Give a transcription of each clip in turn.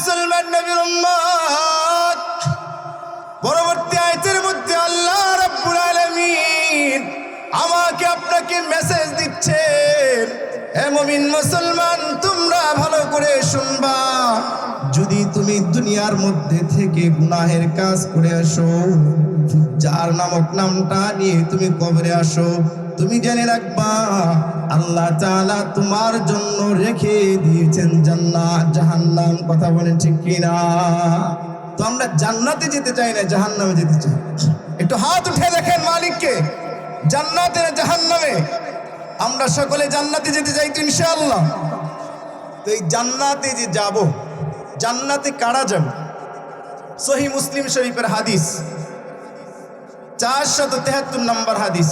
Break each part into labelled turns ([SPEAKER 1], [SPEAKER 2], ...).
[SPEAKER 1] মুসলমান নবীর উম্মত, পরবর্তী আয়াতের মধ্যে আল্লাহ রাব্বুল আলামিন আমাকে আপনাকে মেসেজ দিচ্ছেন, হে মুমিন মুসলমান তোমরা ভালো করে শুনবা। যদি তুমি দুনিয়ার মধ্যে থেকে গুনাহের কাজ করে আসো, ফুজ্জার নামক নামটা নিয়ে তুমি কবরে আসো, তুমি জেনে রাখবা আল্লাহ তাআলা তোমার জন্য রেখে দিয়েছেন জান্নাত জাহান্নাম। কথা বলেন ঠিক কিনা? তো আমরা জান্নাতে যেতে চাই না, জাহান্নামে যেতে চাই? একটু হাত উঠে দেখেন মালিককে, জান্নাতে না জাহান্নামে? আমরা সকলে জান্নাতে যেতে চাই তো ইনশাআল্লাহ। তো এই জান্নাতে যে যাব, জান্নাতে কারা যাবে? সহিহ মুসলিম শরীফের হাদিস 473 নম্বর হাদিস।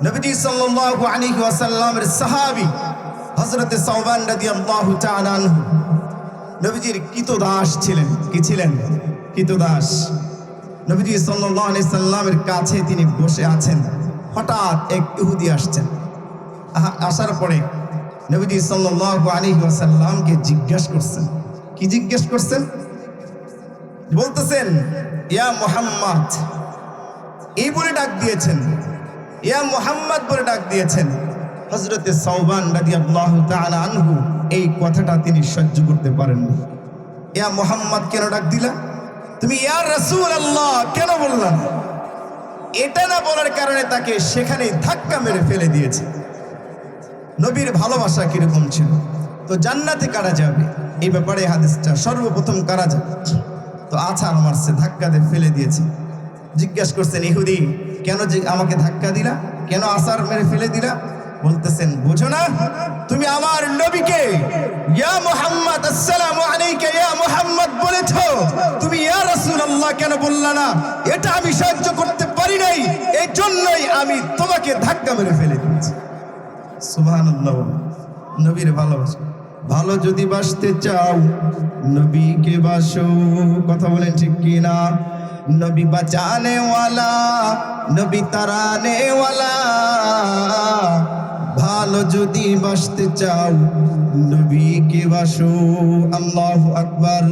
[SPEAKER 1] নবীজি সাল্লাল্লাহু আলাইহি ওয়াসাল্লামের সাহাবী হযরত সাওবান রাদিয়াল্লাহু তাআলা আনহু নবীজির কৃতদাস ছিলেন। কি ছিলেন? কৃতদাস। নবীজি সাল্লাল্লাহু আলাইহি সাল্লামের কাছে তিনি বসে আছেন, হঠাৎ এক ইহুদি আসছেন। আসার পরে নবীজি সাল্লাল্লাহু আলাইহি ওয়াসাল্লামকে জিজ্ঞাসা করছেন। কি জিজ্ঞেস করছেন? বলতেছেন ইয়া মুহাম্মদ, এই বলে ডাক দিয়েছেন, ইয়া মুহাম্মদ বলে ডাক দিয়েছেন। হযরত সাওবান রাদিয়াল্লাহু তাআলা আনহু এই কথাটা তিনি সহ্য করতে পারেননি। ইয়া মুহাম্মদ কেন ডাক দিলা? তুমি ইয়া রাসূলুল্লাহ কেন বললা না? এটা না বলার কারণে তাকে সেখানে ধাক্কা মেরে ফেলে দিয়েছে। নবীর ভালোবাসা কিরকম ছিল? তো জান্নাতে কারা যাবে এই ব্যাপারে হাদিসটা সর্বপ্রথম কারা যাবে? তো আছাড় মারছে, ধাক্কা দিয়ে ফেলে দিয়েছে। জিজ্ঞাসা করছেন ইহুদি কেন যে আমাকে ধাক্কা দিলা, কেন আছাড় মেরে ফেলে দিলা? বলতেছেন বুঝো না, তুমি আমার নবীকে ইয়া মুহাম্মদ আসসালামু আলাইকা ইয়া মুহাম্মদ বলেছো, তুমি ইয়া রাসূলুল্লাহ কেন বললা না? এটা আমি সহ্য করতে পারি নাই, এই জন্যই আমি তোমাকে ধাক্কা মেরে ফেলে দিয়েছি। সুবহানাল্লাহ। নবীর ভালোবাসা। ভালো যদি বাসতে চাও নবীকে বাসো। কথা বলেন ঠিক কি না? নবী বাঁচানে ওয়ালা, নবী তারানে ওয়ালা। ভালো যদি বাসতে চাও নবীকে বাসো। আল্লাহু আকবার।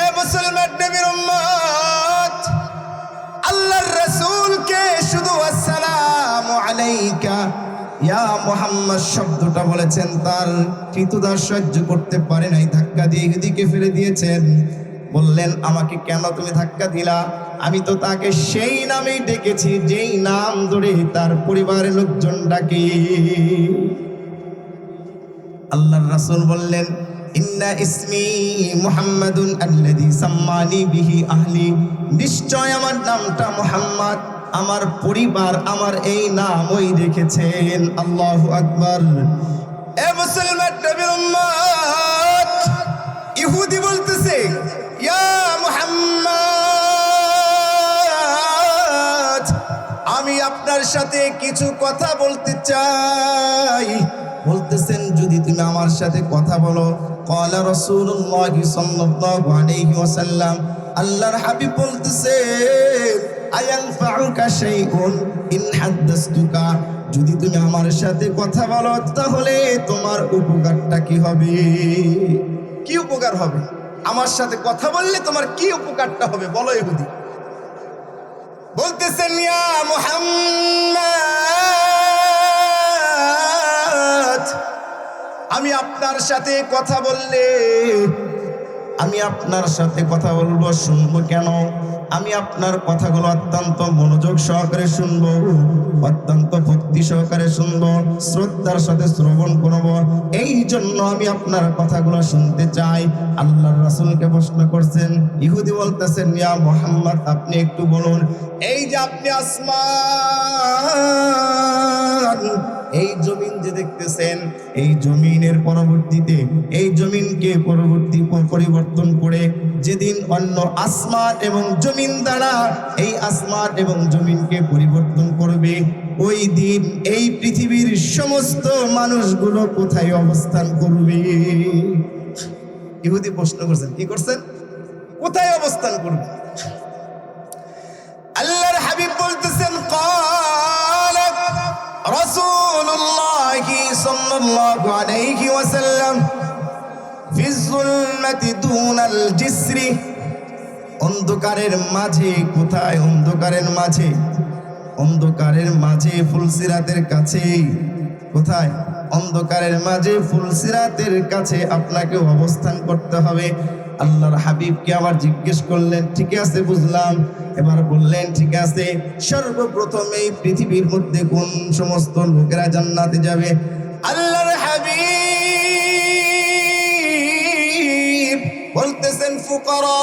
[SPEAKER 1] এ মুসলমান নবীর উম্মত, আল্লাহর রাসূলকে শুধু আসসালামু আলাইকা ইয়া মুহাম্মদ শব্দটা বলেছেন, তার কৃতদাস সহ্য করতে পারে নাই, ধাক্কা দিয়ে এদিকে ফেলে দিয়েছেন। বললেন আমাকে কেন তুমি ধাক্কা দিলা? আমি তো তাকে সেই নামেই ডেকেছি যেই নাম ধরে তার পরিবারের লোকজন ডাকে। আল্লাহর রাসূল বললেন ইন্না ইসমি মুহাম্মাদুন আল্লাযী সাম্মানি বিহি আহলি, নিশ্চয় আমার নামটা মুহাম্মদ, আমার পরিবার আমার এই নামই রেখেছেন। আল্লাহু আকবার। এ মুসলমান নবীর উম্মত, ইহুদি বলতেছে ইয়া মুহাম্মদ, আমি আপনার সাথে কিছু কথা বলতে চাই। বলতেছেন যদি তুমি আমার সাথে কথা বলো। ক্বালা রাসূলুল্লাহ সাল্লাল্লাহু আলাইহি ওয়াসাল্লাম, আল্লাহর হাবিব বলতেছেন আয়ানফাউকা শাইউন ইন হাদাসতুকা, যদি তুমি আমার সাথে কথা বলো তাহলে তোমার উপকারটা কি হবে? কি উপকার হবে? আমার সাথে কথা বললে তোমার কি উপকারটা হবে বলো ইহুদি। বলতেছেন ইয়া মুহাম্মদ, আমি আপনার সাথে কথা বললে, আমি আপনার সাথে কথা বলবো, শুনবো কেন? আমি আপনার কথাগুলো অত্যন্ত মনোযোগ সহকারে শুনবো, অত্যন্ত ভক্তি সহকারে শুনবো, শ্রদ্ধার সাথে শ্রবণ করবো। এই জন্য আমি আপনার কথাগুলো শুনতে চাই। আল্লাহর রাসূলকে প্রশ্ন করছেন। ইহুদি বলতেছেন ইয়া মুহাম্মদ আপনি একটু বলুন, এই যে আপনি আসমান, এই জমিন যে দেখতেছেন, এই জমিনের পরবর্তীতে এই জমিনকে পরিবর্তন করে যেদিন অন্য আসমান এবং জমিন দ্বারা এই আসমান এবং জমিনকে পরিবর্তন করবে, ওই দিন এই পৃথিবীর সমস্ত মানুষগুলো কোথায় অবস্থান করবে? ইহুদি প্রশ্ন করছেন। কি করছেন? কোথায় অবস্থান করবে? আল্লাহর হাবিব বলতেছেন ক্বালা রাসূলুল্লাহ সাল্লাল্লাহু আলাইহি ওয়াসাল্লাম ফি যুলমাতি দুনাল জিসরি, অন্ধকারের মাঝে, কোথায়? অন্ধকারের মাঝে, অন্ধকারের মাঝে ফুলসিরাতের কাছে। কোথায়? অন্ধকারের মাঝে ফুলসিরাতের কাছে আপনাকে অবস্থান করতে হবে। আল্লাহর হাবিবকে আবার জিজ্ঞেস করলেন, ঠিক আছে বুঝলাম। এবার বললেন, ঠিক আছে, সর্বপ্রথম এই পৃথিবীর মধ্যে কোন সমস্ত লোকেরা জান্নাতে যাবে? আল্লাহর হাবিব বলতেছেন, ফুকারা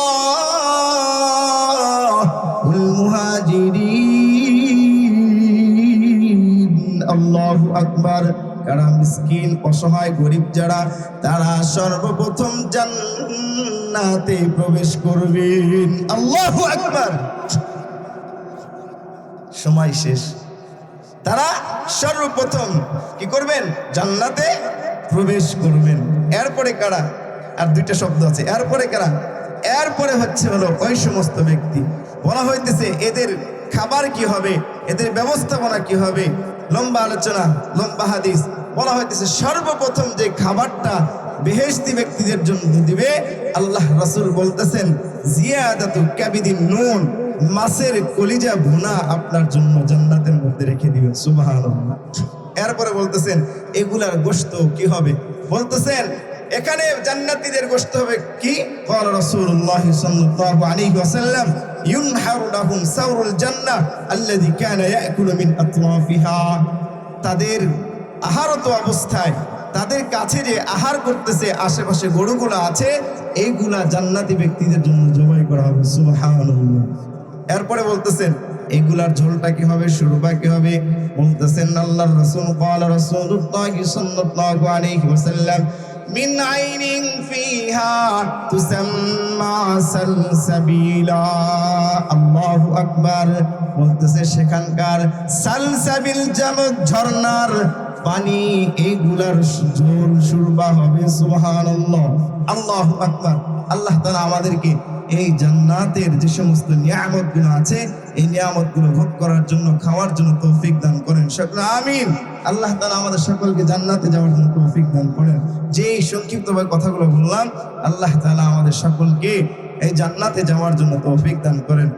[SPEAKER 1] উল মুহাজিরিন। আল্লাহু আকবার। যারা মিসকিন, অসহায়, গরিব যারা, তারা সর্বপ্রথম জান্নাতে প্রবেশ করবেন। আল্লাহু আকবার। সময় শেষ। তারা সর্বপ্রথম কি করবেন? জান্নাতে প্রবেশ করবেন। এরপরে কারা? আর দুইটা শব্দ আছে, এরপরে কারা? এরপরে হলো ওই সমস্ত ব্যক্তি। বলা হইতেছে এদের খাবার কি হবে, এদের ব্যবস্থাপনা কি হবে, লম্বা আলোচনা, লম্বা হাদিস। বলা হইতেছে সর্বপ্রথম যে খাবারটা বেহেশতি ব্যক্তিদের জন্য দিবে, আল্লাহ রাসূল বলতেছেন, জিয়াদাতু কাবিদিন নুন, মাছের কলিজা ভুনা আপনার জন্য জান্নাতের মধ্যে রেখে দিবেন। সুবহানাল্লাহ। এরপরে বলতেছেন এগুলার গোশত কি হবে? বলতেছেন এখানে জান্নাতীদের গোশত হবে কি? ক্বালা রাসূলুল্লাহ সাল্লাল্লাহু আলাইহি ওয়াসাল্লাম, ইউনহারু লাহুম সাওরুল জান্নাহ আল্লাযী কানা ইয়াকুলু মিন আতরাফিহা। তাদের আহারত অবস্থায়, তাদের কাছে যে আহার করতেছে আশেপাশে গরুগুলো আছে, এইগুলা জান্নাতি ব্যক্তিদের জন্য জবাই করা হবে। সুবহানাল্লাহ। এরপরে বলতেছেন এগুলার ঝোলটা কি হবে, শুরুটা কি হবে? বলতেছেন আল্লাহর রাসূল, ক্বালা রাসূলুল্লাহ সাল্লাল্লাহু আলাইহি ওয়াসাল্লাম, মিন আইনিন ফিহা তুসাম্মা সালসাবিলা। আল্লাহু আকবার। বলতেছে সেখানকার সালসাবিল জামত, ঝর্ণার পানি, এইগুলার ঝোল শুরবা হবে। সুবহানাল্লাহ। আল্লাহু আকবার। আল্লাহ তাআলা আমাদেরকে এই জান্নাতের যে সমস্ত নিয়ামতগুলো আছে, এই নিয়ামতগুলো ভোগ করার জন্য, খাওয়ার জন্য তৌফিক দান করেন। সকলে আমিন। আল্লাহ তাআলা আমাদের সকলকে জান্নাতে যাওয়ার জন্য তৌফিক দান করেন। যে সংক্ষিপ্তভাবে কথাগুলো বললাম, আল্লাহ তাআলা আমাদের সকলকে এই জান্নাতে যাওয়ার জন্য তৌফিক দান করেন।